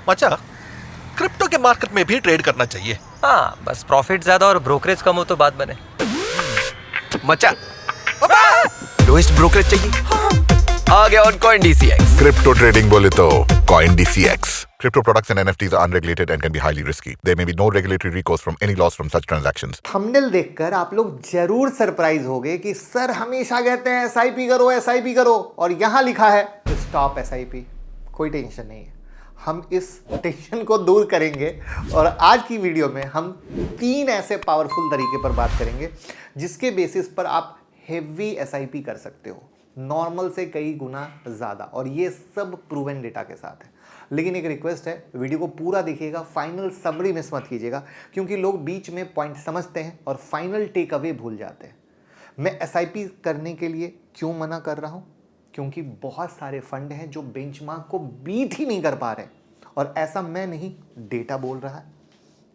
मचा, क्रिप्टो के मार्केट में भी ट्रेड करना चाहिए। हाँ, बस प्रॉफिट ज्यादा और ब्रोकरेज कम हो तो बात बने। मचा, लोएस्ट ब्रोकरेज चाहिए। आ गया on coin DCX। Crypto trading बोले तो Coin DCX. Crypto products and NFTs are unregulated and can be highly risky. There may be no regulatory recourse from any loss from such transactions. Thumbnail देखकर आप लोग जरूर surprise होंगे कि sir हमेशा कहते हैं SIP करो SIP करो, और यहां लिखा है स्टॉप SIP। कोई टेंशन नहीं है, हम इस टेंशन को दूर करेंगे। और आज की वीडियो में हम 3 ऐसे पावरफुल तरीके पर बात करेंगे जिसके बेसिस पर आप हेवी SIP कर सकते हो, नॉर्मल से कई गुना ज़्यादा, और ये सब प्रूवन डेटा के साथ है। लेकिन एक रिक्वेस्ट है, वीडियो को पूरा देखिएगा, फाइनल समरी मिस मत कीजिएगा, क्योंकि लोग बीच में पॉइंट समझते हैं और फाइनल टेक अवे भूल जाते हैं। मैं SIP करने के लिए क्यों मना कर रहा हूँ? क्योंकि बहुत सारे फंड हैं जो बेंचमार्क को बीट ही नहीं कर पा रहे, और ऐसा मैं नहीं, डेटा बोल रहा है।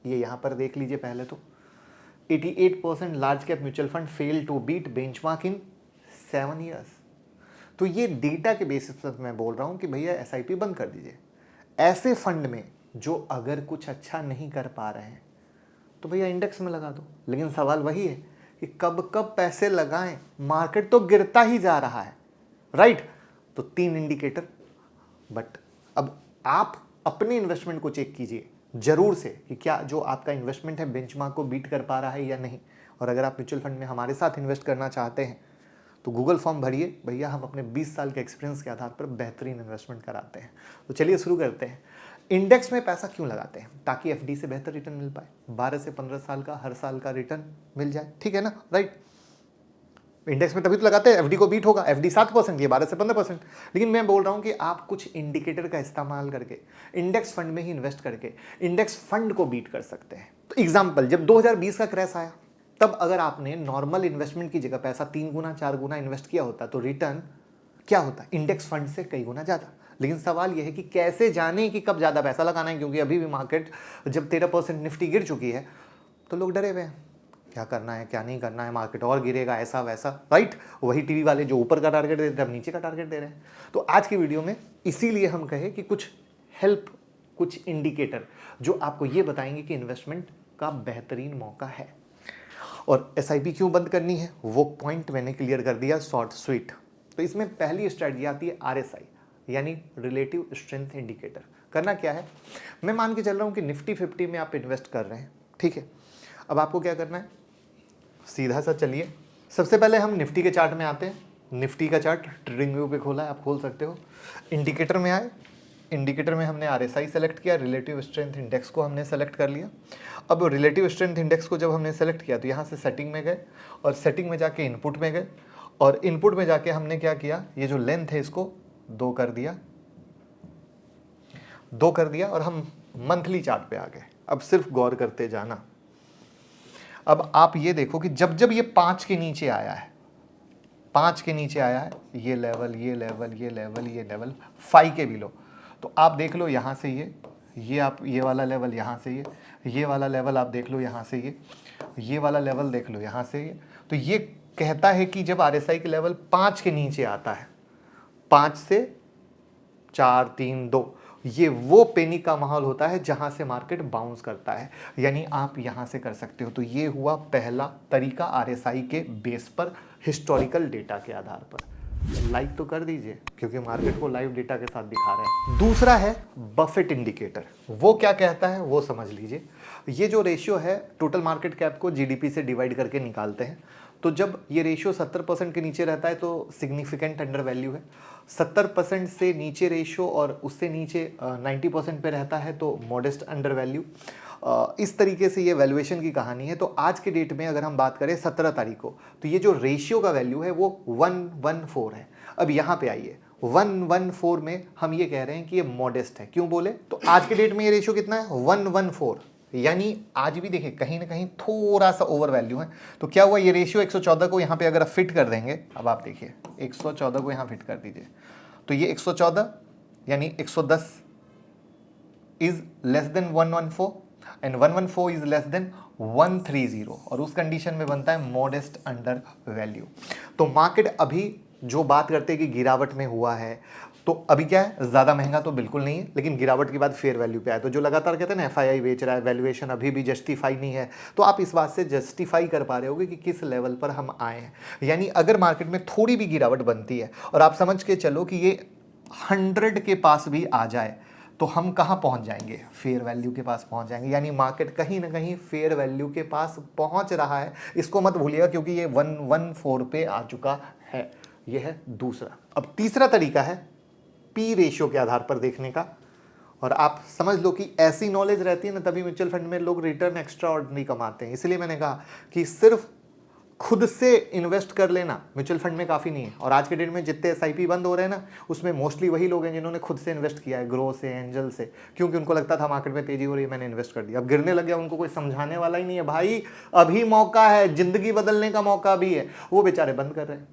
ये यहाँ पर देख लीजिए। पहले तो 88% large cap mutual fund fail to beat benchmark in 7 years. तो ये डेटा के बेसिस पर मैं बोल रहा हूँ कि भैया SIP बंद कर दीजिए। ऐसे फंड में जो अगर कुछ अच्छा नहीं कर पा रहे हैं तो भैया इंडेक्स में लगा दो। लेकिन सवाल वही है कि कब कब पैसे लगाएं, मार्केट तो गिरता ही जा रहा है, राइट? तो 3 इंडिकेटर। बट अब आप अपने इन्वेस्टमेंट को चेक कीजिए जरूर से कि क्या जो आपका इन्वेस्टमेंट है बेंचमार्क को बीट कर पा रहा है या नहीं। और अगर आप म्यूचुअल फंड में हमारे साथ इन्वेस्ट करना चाहते हैं तो गूगल फॉर्म भरिए भैया, हम अपने 20 साल के एक्सपीरियंस के आधार पर बेहतरीन इन्वेस्टमेंट कराते हैं। तो चलिए शुरू करते हैं। इंडेक्स में पैसा क्यों लगाते हैं? ताकि FD से बेहतर रिटर्न मिल पाए, 12 से 15 साल का हर साल का रिटर्न मिल जाए, ठीक है ना, राइट? इंडेक्स में तभी तो लगाते हैं, FD को बीट होगा। FD 7%, ये 12 से 15%। लेकिन मैं बोल रहा हूँ कि आप कुछ इंडिकेटर का इस्तेमाल करके इंडेक्स फंड में ही इन्वेस्ट करके इंडेक्स फंड को बीट कर सकते हैं। तो एग्जाम्पल, जब 2020 का क्रैश आया तब अगर आपने नॉर्मल इन्वेस्टमेंट की जगह पैसा 3 गुना 4 गुना इन्वेस्ट किया होता तो रिटर्न क्या होता? इंडेक्स फंड से कई गुना ज़्यादा। लेकिन सवाल यह है कि कैसे जाने कि कब ज़्यादा पैसा लगाना है, क्योंकि अभी भी मार्केट जब 13% निफ्टी गिर चुकी है तो लोग डरे हुए हैं, क्या करना है क्या नहीं करना है, मार्केट और गिरेगा ऐसा वैसा, राइट? वही टीवी वाले जो ऊपर का टारगेट देते हैं अब नीचे का टारगेट दे रहे हैं। तो आज की वीडियो में इसीलिए हम कहे कि कुछ हेल्प, कुछ इंडिकेटर जो आपको ये बताएंगे कि इन्वेस्टमेंट का बेहतरीन मौका है। और SIP क्यों बंद करनी है वो पॉइंट मैंने क्लियर कर दिया, शॉर्ट स्वीट। तो इसमें पहली स्ट्रैटेजी आती है RSI, यानी रिलेटिव स्ट्रेंथ इंडिकेटर। करना क्या है, मैं मान के चल रहा हूँ कि निफ्टी 50 में आप इन्वेस्ट कर रहे हैं, ठीक है? अब आपको क्या करना है, सीधा सा चलिए, सबसे पहले हम निफ्टी के चार्ट में आते हैं। निफ्टी का चार्ट ट्रेडिंग व्यू पे खोला है, आप खोल सकते हो। इंडिकेटर में आए, इंडिकेटर में हमने RSI सेलेक्ट किया, रिलेटिव स्ट्रेंथ इंडेक्स को हमने सेलेक्ट कर लिया। अब रिलेटिव स्ट्रेंथ इंडेक्स को जब हमने सेलेक्ट किया तो यहाँ से सेटिंग में गए, और सेटिंग में जाके इनपुट में गए, और इनपुट में जाके हमने क्या किया, ये जो लेंथ है इसको 2 कर दिया, 2 कर दिया, और हम मंथली चार्ट पे आ गए। अब सिर्फ गौर करते जाना। अब आप ये देखो कि जब जब ये 5 के नीचे आया है, 5 के नीचे आया है, ये लेवल ये लेवल ये लेवल ये लेवल 5 के बिलो, तो आप देख लो यहाँ से ये आप ये वाला लेवल, यहाँ से ये वाला लेवल आप देख लो, यहाँ से ये वाला लेवल देख लो, यहाँ से ये। तो ये कहता है कि जब RSI के लेवल 5 के नीचे आता है, 5 से 4 3 2, ये वो पैनिक का माहौल होता है जहां से मार्केट बाउंस करता है, यानी आप यहां से कर सकते हो। तो ये हुआ पहला तरीका RSI के बेस पर, हिस्टोरिकल डेटा के आधार पर। लाइक तो कर दीजिए क्योंकि मार्केट को लाइव डेटा के साथ दिखा रहे हैं। दूसरा है बफेट इंडिकेटर। वो क्या कहता है वो समझ लीजिए। ये जो रेशियो है टोटल मार्केट कैप को GDP से डिवाइड करके निकालते हैं। तो जब ये रेशियो 70% के नीचे रहता है तो सिग्निफिकेंट अंडर वैल्यू है, 70% से नीचे रेशियो और उससे नीचे 90% पे रहता है तो मॉडेस्ट अंडर वैल्यू। इस तरीके से ये वैल्यूएशन की कहानी है। तो आज के डेट में अगर हम बात करें 17 तारीख को, तो ये जो रेशियो का वैल्यू है वो 114 है। अब यहाँ पे आइए, 114 में हम ये कह रहे हैं कि ये मॉडेस्ट है। क्यों बोले? तो आज के डेट में ये रेशियो कितना है? 114, यानी आज भी देखिए कहीं ना कहीं थोड़ा सा ओवर वैल्यू है। तो क्या हुआ, ये रेशियो 114 को यहाँ पे अगर आप फिट कर देंगे, अब आप देखिए 114 को यहाँ फिट कर दीजिए, तो ये 114 यानी 110 is less than 114 and 114 is less than 130, और उस कंडीशन में बनता है मॉडेस्ट अंडर वैल्यू। तो मार्केट अभी जो बात करते हैं कि गिरावट में हुआ है, तो अभी क्या है, ज़्यादा महंगा तो बिल्कुल नहीं है, लेकिन गिरावट के बाद फेयर वैल्यू पे आया। तो जो लगातार कहते हैं ना एफआईआई बेच रहा है, वैल्यूएशन अभी भी जस्टिफाई नहीं है, तो आप इस बात से जस्टिफाई कर पा रहे होगे कि किस लेवल पर हम आए हैं। यानी अगर मार्केट में थोड़ी भी गिरावट बनती है और आप समझ के चलो कि ये 100 के पास भी आ जाए, तो हम कहाँ पहुँच जाएंगे, फेयर वैल्यू के पास पहुँच जाएंगे। यानी मार्केट कहीं ना कहीं फेयर वैल्यू के पास पहुँच रहा है, इसको मत भूलिएगा, क्योंकि ये 114 पे आ चुका है। ये है दूसरा। अब तीसरा तरीका है पी रेशियो के आधार पर देखने का, और आप समझ लो कि ऐसी नॉलेज रहती है ना, तभी म्यूचुअल फंड में लोग रिटर्न एक्स्ट्रा ऑर्डिनरी कमाते हैं। इसलिए मैंने कहा कि सिर्फ खुद से इन्वेस्ट कर लेना म्यूचुअल फंड में काफ़ी नहीं है। और आज के डेट में जितने एसआईपी बंद हो रहे हैं ना, उसमें मोस्टली वही लोग हैं जिन्होंने खुद से इन्वेस्ट किया है, ग्रो से, एंजल से, क्योंकि उनको लगता था मार्केट में तेजी हो रही है, मैंने इन्वेस्ट कर दिया। अब गिरने लग गया, उनको कोई समझाने वाला ही नहीं है, भाई अभी मौका है, जिंदगी बदलने का मौका भी है, वो बेचारे बंद कर रहे हैं।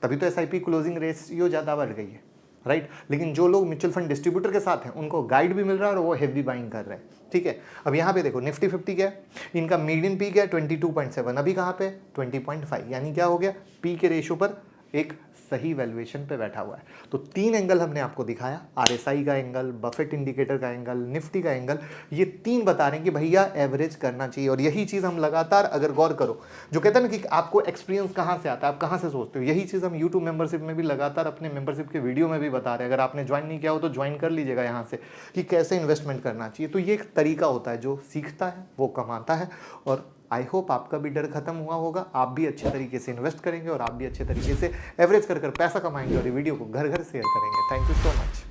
तभी तो एसआईपी क्लोजिंग रेशियो ज़्यादा बढ़ गई है, राइट। लेकिन जो लोग म्यूचुअल फंड डिस्ट्रीब्यूटर के साथ हैं, उनको गाइड भी मिल रहा है और वो हेवी बाइंग कर रहे हैं, ठीक है। अब यहाँ पे देखो निफ्टी 50 क्या है, इनका मीडियन पी क्या है 22.7, अभी कहाँ पे 20.5, यानी क्या हो गया, पी के रेशियो पर एक सही वैल्यूएशन पे बैठा हुआ है। तो 3 एंगल हमने आपको दिखाया, आरएसआई का एंगल, बफेट इंडिकेटर का एंगल, निफ्टी का एंगल, ये 3 बता रहे हैं कि भैया एवरेज करना चाहिए। और यही चीज़ हम लगातार अगर गौर करो, जो कहते हैं ना कि आपको एक्सपीरियंस कहाँ से आता है, आप कहाँ से सोचते हो, यही चीज़ हम यूट्यूब मेंबरशिप में भी लगातार अपने मेंबरशिप के वीडियो में भी बता रहे हैं। अगर आपने ज्वाइन नहीं किया हो तो ज्वाइन कर लीजिएगा यहाँ से, कि कैसे इन्वेस्टमेंट करना चाहिए। तो ये एक तरीका होता है, जो सीखता है वो कमाता है। और आई होप आपका भी डर खत्म हुआ होगा, आप भी अच्छे तरीके से इन्वेस्ट करेंगे और आप भी अच्छे तरीके से एवरेज कर पैसा कमाएंगे और ये वीडियो को घर घर शेयर करेंगे। Thank you so much.